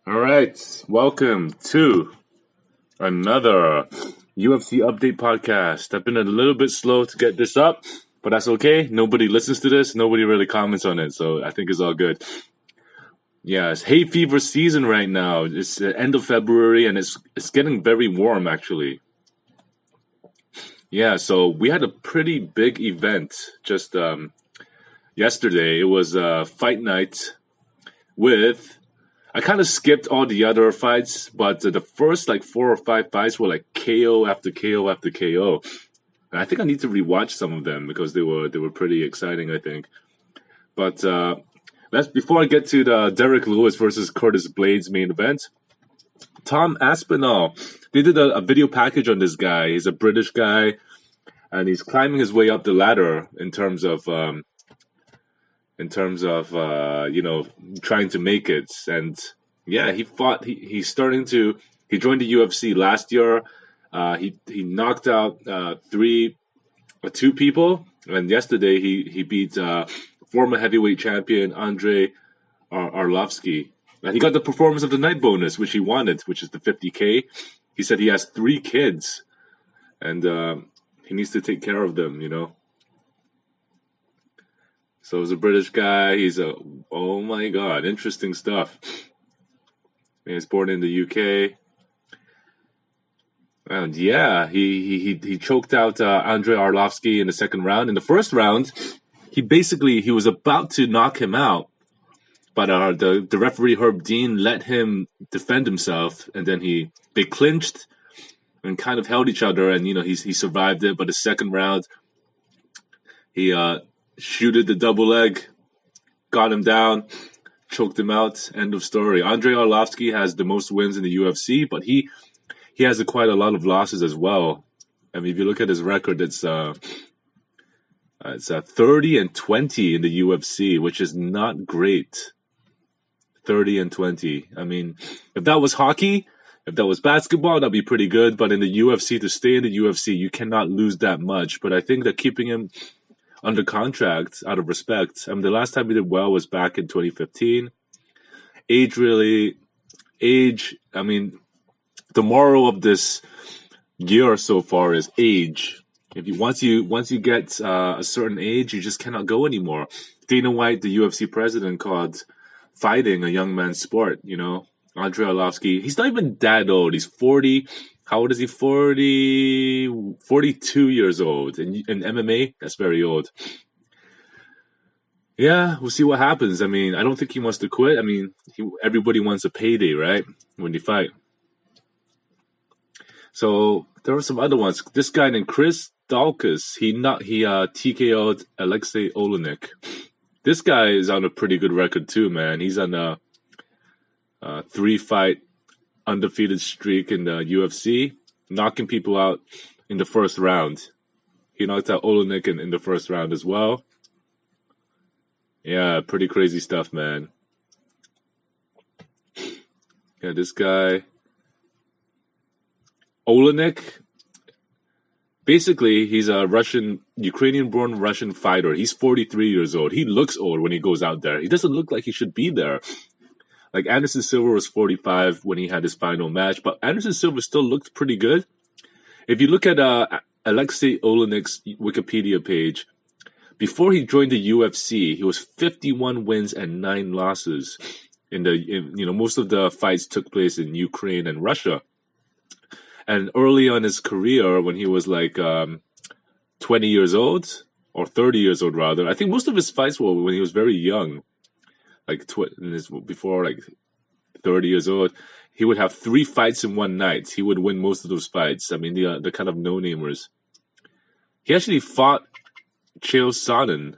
All right, welcome to another UFC update podcast. I've been a little bit slow to get this up, but that's okay. Nobody listens to this. Nobody really comments on it, so I think it's all good. Yeah, it's hay fever season right now. It's the end of February, and it's getting very warm actually. Yeah, so we had a pretty big event just yesterday. It was fight night with. I kind of skipped all the other fights, but the first like 4 or 5 fights were like KO after KO after KO. And I think I need to rewatch some of them because they were pretty exciting, I think. But before I get to the Derrick Lewis versus Curtis Blades main event, Tom Aspinall, they did a video package on this guy. He's a British guy, and he's climbing his way up the ladder in terms of trying to make it. And yeah, he fought. He joined the UFC last year. He knocked out two people, and yesterday he beat former heavyweight champion Andrei Arlovsky. He got the performance of the night bonus, which he wanted, which is the $50K. He said he has 3 kids, and he needs to take care of them. So he's a British guy. Oh my God, interesting stuff. He was born in the UK. And yeah, he choked out Andrei Arlovsky in the second round. In the first round, he was about to knock him out, but the referee Herb Dean let him defend himself, and then they clinched and kind of held each other, and he survived it. But the second round, he shooted the double leg, got him down, choked him out. End of story. Andrei Arlovsky has the most wins in the UFC, but he has quite a lot of losses as well. I mean, if you look at his record, it's 30-20 in the UFC, which is not great. 30-20. I mean, if that was hockey, if that was basketball, that'd be pretty good. But in the UFC, to stay in the UFC, you cannot lose that much. But I think that keeping him under contract out of respect. I mean, the last time he did well was back in 2015. I mean, the moral of this year so far is age. Once you get a certain age, you just cannot go anymore. Dana White, the UFC president, called fighting a young man's sport. Andrei Arlovsky, he's not even that old. He's 40. How old is he? 42 years old. In MMA, that's very old. Yeah, we'll see what happens. I mean, I don't think he wants to quit. I mean, everybody wants a payday, right? When you fight. So there were some other ones. This guy named Chris Dalkus, he TKO'd Alexei Olenek. This guy is on a pretty good record too, man. He's on a 3-fight undefeated streak in the UFC, knocking people out in the first round. He knocked out Olenek in the first round as well. Yeah, pretty crazy stuff, man. Yeah, this guy, Olenek, basically, he's a Ukrainian-born Russian fighter. He's 43 years old. He looks old when he goes out there. He doesn't look like he should be there. Like, Anderson Silva was 45 when he had his final match, but Anderson Silva still looked pretty good. If you look at Alexei Olenek's Wikipedia page, before he joined the UFC, he was 51 wins and 9 losses. Most of the fights took place in Ukraine and Russia. And early on his career, when he was like 20 years old, or 30 years old rather, I think most of his fights were when he was very young. Like before 30 years old, he would have 3 fights in one night. He would win most of those fights. I mean, the kind of no-namers. He actually fought Chael Sonnen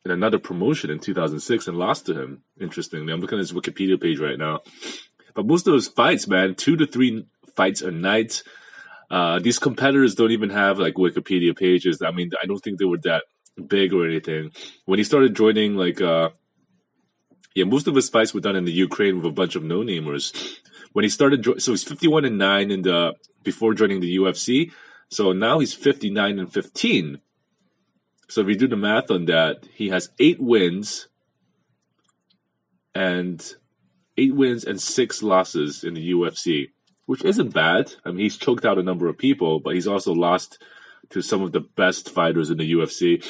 in another promotion in 2006 and lost to him. Interestingly, I'm looking at his Wikipedia page right now. But most of those fights, man, 2 to 3 fights a night. These competitors don't even have like Wikipedia pages. I mean, I don't think they were that big or anything. When he started joining, most of his fights were done in the Ukraine with a bunch of no-namers. When he started, so he's 51-9 before joining the UFC. So now he's 59-15. So if you do the math on that, he has 8 wins and 6 losses in the UFC, which isn't bad. I mean, he's choked out a number of people, but he's also lost to some of the best fighters in the UFC.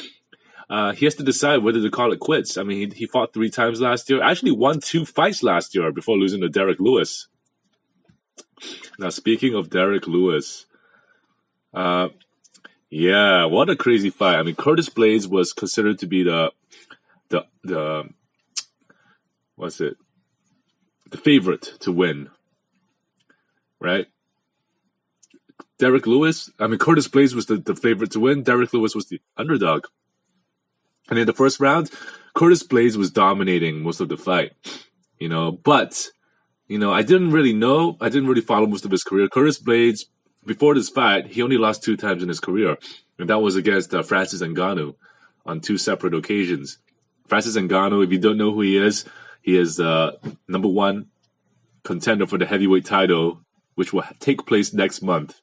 He has to decide whether to call it quits. I mean, he fought 3 times last year. Actually won 2 fights last year before losing to Derrick Lewis. Now, speaking of Derrick Lewis, yeah, what a crazy fight. I mean, Curtis Blaydes was considered to be the favorite to win, right? Derrick Lewis, I mean, Curtis Blaydes was the favorite to win. Derrick Lewis was the underdog. And in the first round, Curtis Blaydes was dominating most of the fight, but, I didn't really follow most of his career. Curtis Blaydes, before this fight, he only lost 2 times in his career. And that was against Francis Ngannou on 2 separate occasions. Francis Ngannou, if you don't know who he is the number 1 contender for the heavyweight title, which will take place next month.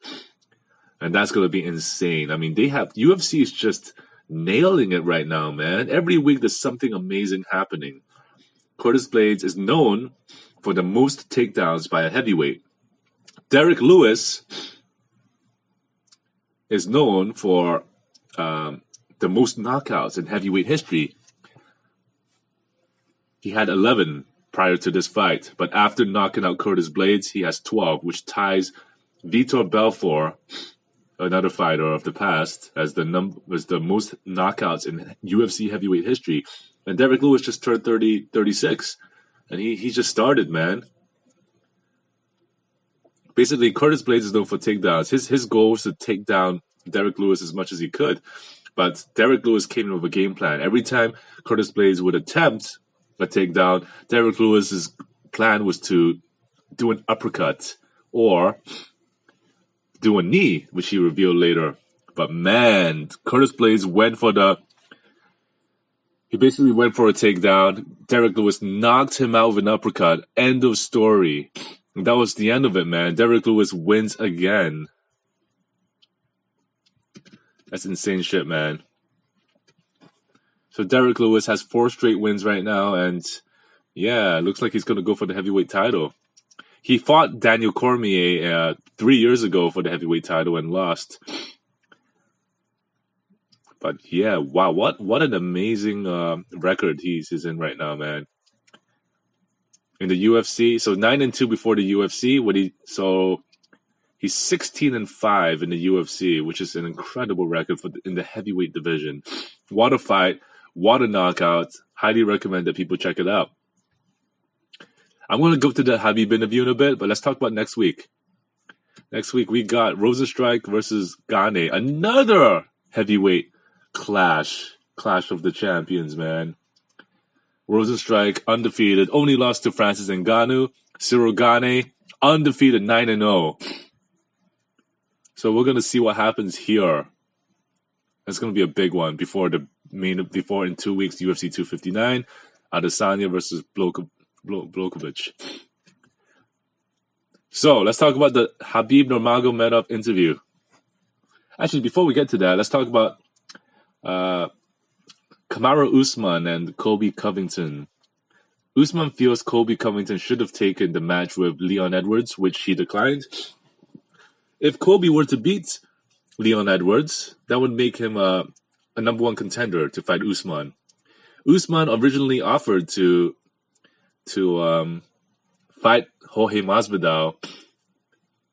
And that's going to be insane. I mean, UFC is just nailing it right now, man. Every week there's something amazing happening. Curtis Blaydes is known for the most takedowns by a heavyweight. Derrick Lewis is known for the most knockouts in heavyweight history. He had 11 prior to this fight, but after knocking out Curtis Blaydes, he has 12, which ties Vitor Belfort, another fighter of the past, as the most knockouts in UFC heavyweight history. And Derrick Lewis just turned 36, and he just started, man. Basically, Curtis Blaydes is known for takedowns. His goal was to take down Derrick Lewis as much as he could, but Derrick Lewis came in with a game plan. Every time Curtis Blaydes would attempt a takedown, Derrick Lewis's plan was to do an uppercut or do a knee, which he revealed later. But man, Curtis Blaydes he basically went for a takedown. Derrick Lewis knocked him out with an uppercut. End of story. And that was the end of it, man. Derrick Lewis wins again. That's insane shit, man. So Derrick Lewis has 4 straight wins right now, and yeah, it looks like he's going to go for the heavyweight title. He fought Daniel Cormier 3 years ago for the heavyweight title and lost. But yeah, wow, what an amazing record he's in right now, man. In the UFC, so 9-2 before the UFC. He's 16-5 in the UFC, which is an incredible record in the heavyweight division. What a fight! What a knockout! Highly recommend that people check it out. I'm going to go to the Khabib interview in a bit, but let's talk about next week. Next week, we got Rosenstrike versus Gane. Another heavyweight clash of the champions, man. Rosenstrike, undefeated, only lost to Francis Ngannou. Cyril Gane, undefeated, 9-0. So we're going to see what happens here. That's going to be a big one before in 2 weeks, UFC 259, Adesanya versus Blachowicz. So let's talk about the Khabib Nurmagomedov interview. Actually, before we get to that, let's talk about Kamaru Usman and Colby Covington. Usman feels Colby Covington should have taken the match with Leon Edwards, which he declined. If Colby were to beat Leon Edwards, that would make him a number 1 contender to fight Usman. Usman originally offered to fight Jorge Masvidal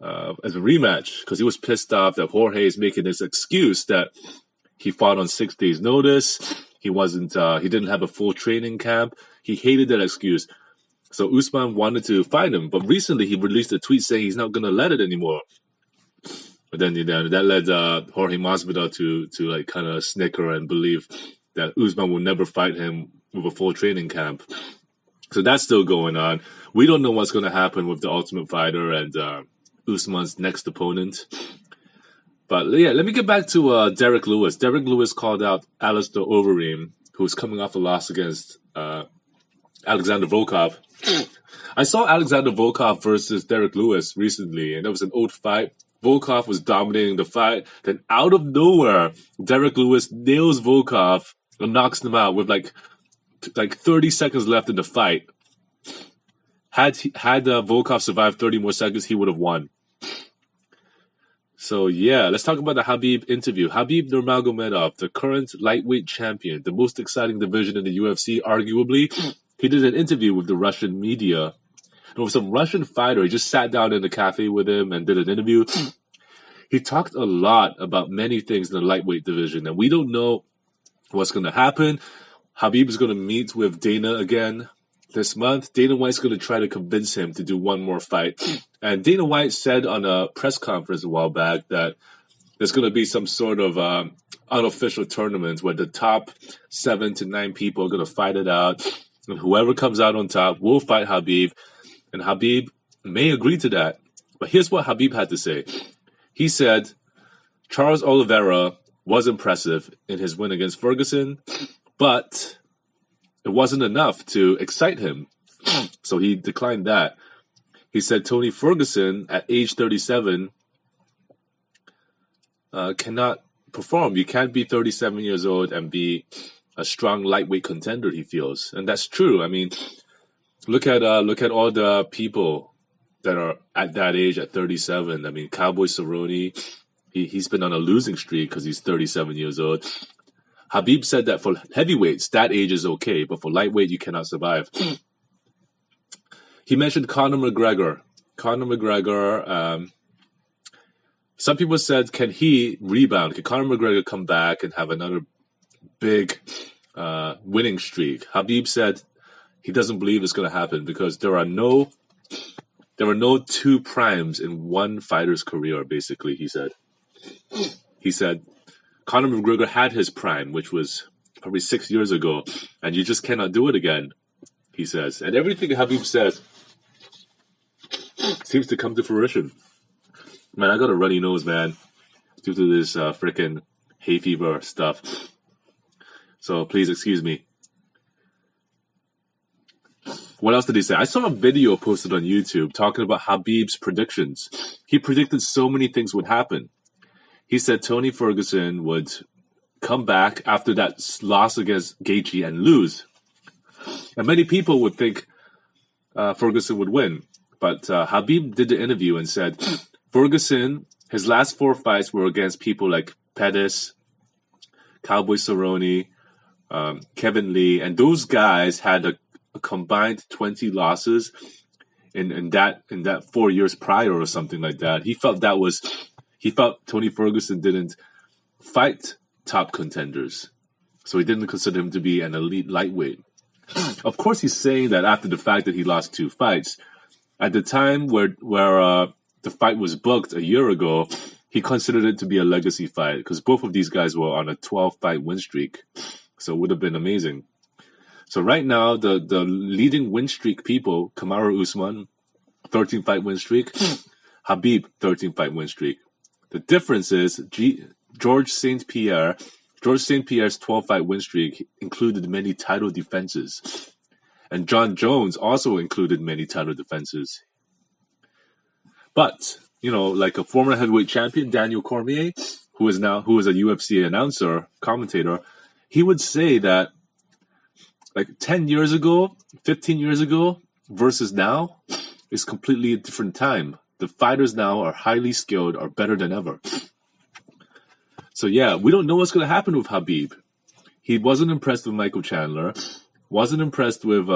as a rematch because he was pissed off that Jorge is making this excuse that he fought on 6 days' notice. He didn't have a full training camp. He hated that excuse. So Usman wanted to fight him, but recently he released a tweet saying he's not going to let it anymore. But then that led Jorge Masvidal to like kind of snicker and believe that Usman will never fight him with a full training camp. So that's still going on. We don't know what's going to happen with the Ultimate Fighter and Usman's next opponent. But yeah, let me get back to Derrick Lewis. Derrick Lewis called out Alistair Overeem, who's coming off a loss against Alexander Volkov. I saw Alexander Volkov versus Derrick Lewis recently, and it was an old fight. Volkov was dominating the fight. Then out of nowhere, Derrick Lewis nails Volkov and knocks him out with like 30 seconds left in the fight. Had Volkov survived 30 more seconds, he would have won. So yeah, let's talk about the Khabib interview. Khabib Nurmagomedov, the current lightweight champion, the most exciting division in the UFC, arguably. He did an interview with the Russian media. And with some Russian fighter, he just sat down in a cafe with him and did an interview. He talked a lot about many things in the lightweight division, and we don't know what's going to happen. Khabib is going to meet with Dana again this month. Dana White's going to try to convince him to do one more fight. And Dana White said on a press conference a while back that there's going to be some sort of unofficial tournament where the top 7 to 9 people are going to fight it out. And whoever comes out on top will fight Khabib. And Khabib may agree to that. But here's what Khabib had to say. He said Charles Oliveira was impressive in his win against Ferguson, but it wasn't enough to excite him. So he declined that. He said Tony Ferguson, at age 37, cannot perform. You can't be 37 years old and be a strong lightweight contender, he feels. And that's true. I mean, look at all the people that are at that age, at 37. I mean, Cowboy Cerrone, he's been on a losing streak because he's 37 years old. Khabib said that for heavyweights, that age is okay, but for lightweight, you cannot survive. He mentioned Conor McGregor. Some people said, can he rebound? Can Conor McGregor come back and have another big winning streak? Khabib said he doesn't believe it's going to happen because there are no 2 primes in one fighter's career, basically, he said. He said Conor McGregor had his prime, which was probably 6 years ago, and you just cannot do it again, he says. And everything Khabib says seems to come to fruition. Man, I got a runny nose, man, due to this freaking hay fever stuff. So please excuse me. What else did he say? I saw a video posted on YouTube talking about Khabib's predictions. He predicted so many things would happen. He said Tony Ferguson would come back after that loss against Gaethje and lose. And many people would think Ferguson would win. But Khabib did the interview and said Ferguson, his last 4 fights were against people like Pettis, Cowboy Cerrone, Kevin Lee, and those guys had a combined 20 losses in that 4 years prior or something like that. He felt Tony Ferguson didn't fight top contenders, so he didn't consider him to be an elite lightweight. Of course, he's saying that after the fact that he lost 2 fights. At the time where the fight was booked a year ago, he considered it to be a legacy fight because both of these guys were on a 12-fight win streak, so it would have been amazing. So right now, the leading win streak people, Kamaru Usman, 13-fight win streak, Khabib, 13-fight win streak. The difference is George St. Pierre's 12-fight win streak included many title defenses. And John Jones also included many title defenses. But, like a former heavyweight champion, Daniel Cormier, who is a UFC announcer, commentator, he would say that like 10 years ago, 15 years ago versus now is completely a different time. The fighters now are highly skilled, are better than ever. So yeah, we don't know what's going to happen with Khabib. He wasn't impressed with Michael Chandler, wasn't impressed with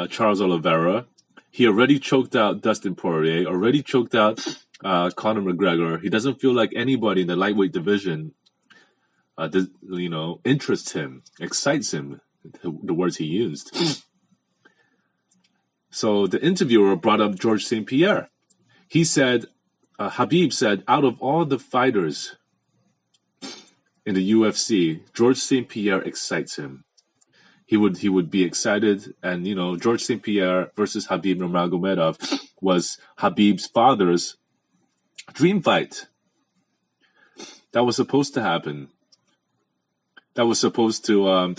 Charles Oliveira. He already choked out Dustin Poirier, already choked out Conor McGregor. He doesn't feel like anybody in the lightweight division interests him, excites him, the words he used. So the interviewer brought up George St. Pierre. He said, Khabib said, out of all the fighters in the UFC, George St. Pierre excites him. He would be excited, and George St. Pierre versus Khabib Nurmagomedov was Khabib's father's dream fight. That was supposed to happen. That was supposed to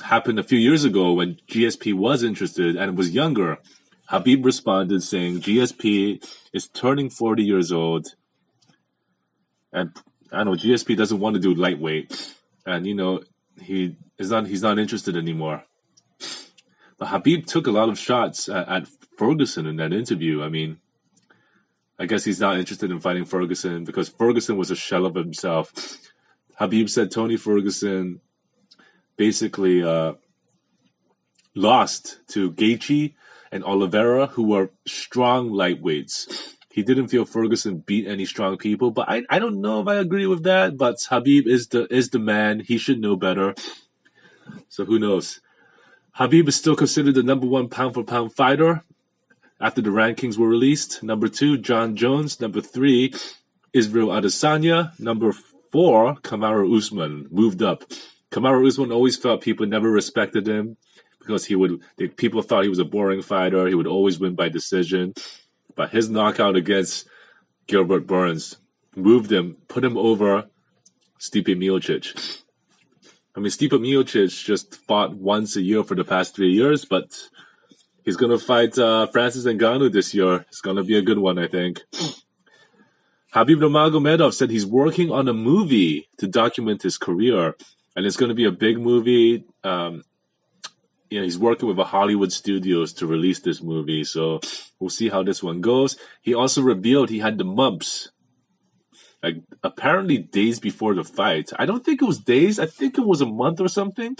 happened a few years ago when GSP was interested and was younger. Khabib responded saying GSP is turning 40 years old, and I know GSP doesn't want to do lightweight, and he's not interested anymore. But Khabib took a lot of shots at Ferguson in that interview. I mean, I guess he's not interested in fighting Ferguson because Ferguson was a shell of himself. Khabib said Tony Ferguson basically lost to Gaethje and Oliveira, who were strong lightweights. He didn't feel Ferguson beat any strong people, but I don't know if I agree with that. But Khabib is the man. He should know better. So who knows? Khabib is still considered the number 1 pound-for-pound fighter after the rankings were released. Number 2, John Jones. Number 3, Israel Adesanya. Number 4, Kamaru Usman moved up. Kamaru Usman always felt people never respected him because people thought he was a boring fighter. He would always win by decision. But his knockout against Gilbert Burns moved him, put him over Stipe Miocic. I mean, Stipe Miocic just fought once a year for the past 3 years, but he's going to fight Francis Ngannou this year. It's going to be a good one, I think. Khabib Nurmagomedov said he's working on a movie to document his career, and it's going to be a big movie. He's working with a Hollywood studios to release this movie, so we'll see how this one goes. He also revealed he had the mumps, like apparently days before the fight. I don't think it was days. I think it was a month or something.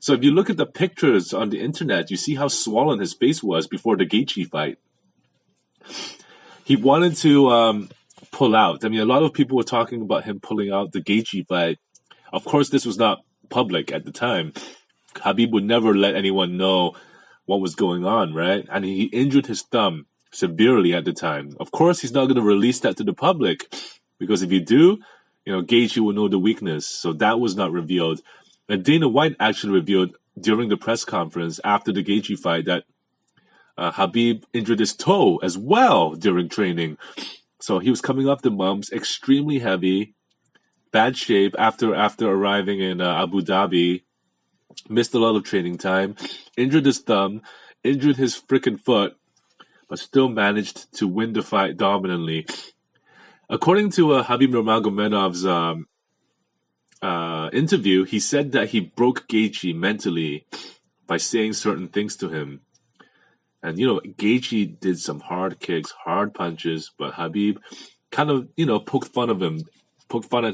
So if you look at the pictures on the internet, you see how swollen his face was before the Gaethje fight. He wanted to pull out. I mean, a lot of people were talking about him pulling out the Gaethje fight. Of course, this was not public at the time. Khabib would never let anyone know what was going on, right? And he injured his thumb severely at the time. Of course, he's not going to release that to the public because if you do, Gaethje will know the weakness. So that was not revealed. And Dana White actually revealed during the press conference after the Gaethje fight that Khabib injured his toe as well during training. So he was coming off the mumps, extremely heavy, bad shape after arriving in Abu Dhabi. Missed a lot of training time, injured his thumb, injured his freaking foot, but still managed to win the fight dominantly. According to Khabib Nurmagomedov's interview, he said that he broke Gaethje mentally by saying certain things to him. And, Gaethje did some hard kicks, hard punches, but Khabib kind of, poked fun at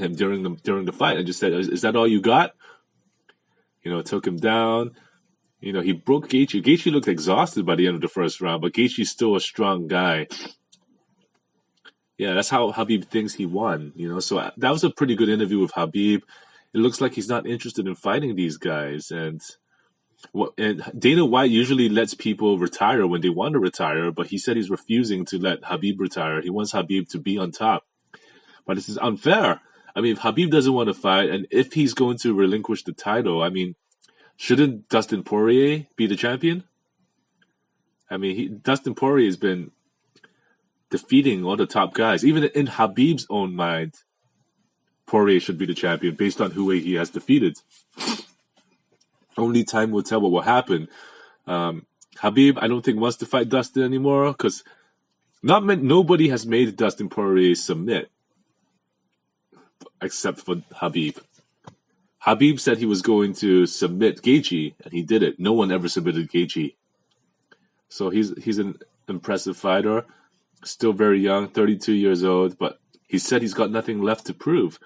him during the fight and just said, is that all you got? Took him down. He broke Gaethje. Gaethje looked exhausted by the end of the first round, but Gaethje's still a strong guy. Yeah, that's how Khabib thinks he won, So that was a pretty good interview with Khabib. It looks like he's not interested in fighting these guys. And Dana White usually lets people retire when they want to retire, but he said he's refusing to let Khabib retire. He wants Khabib to be on top. But this is unfair. I mean, if Khabib doesn't want to fight, and if he's going to relinquish the title, I mean, shouldn't Dustin Poirier be the champion? I mean, Dustin Poirier has been defeating all the top guys. Even in Khabib's own mind, Poirier should be the champion based on who he has defeated. Only time will tell what will happen. Khabib, I don't think, wants to fight Dustin anymore because nobody has made Dustin Poirier submit except for Khabib. Khabib said he was going to submit Gaethje, and he did it. No one ever submitted Gaethje. So he's an impressive fighter, still very young, 32 years old, but he said he's got nothing left to prove.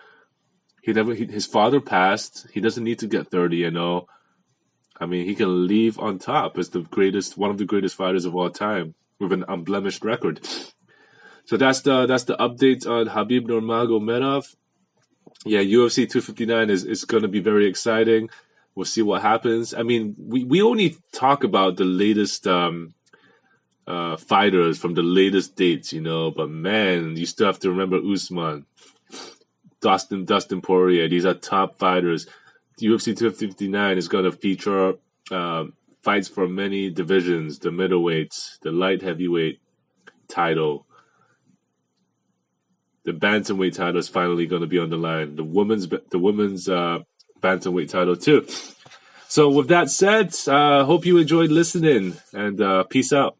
His father passed. He doesn't need to get 30, I mean, he can leave on top as one of the greatest fighters of all time with an unblemished record. So that's the update on Khabib Nurmagomedov. Yeah, UFC 259 is going to be very exciting. We'll see what happens. I mean, we only talk about the latest fighters from the latest dates, but man, you still have to remember Usman, Dustin Poirier. These are top fighters. UFC 259 is going to feature fights for many divisions, the middleweights, the light heavyweight title. The bantamweight title is finally going to be on the line. The women's bantamweight title too. So with that said, hope you enjoyed listening, and peace out.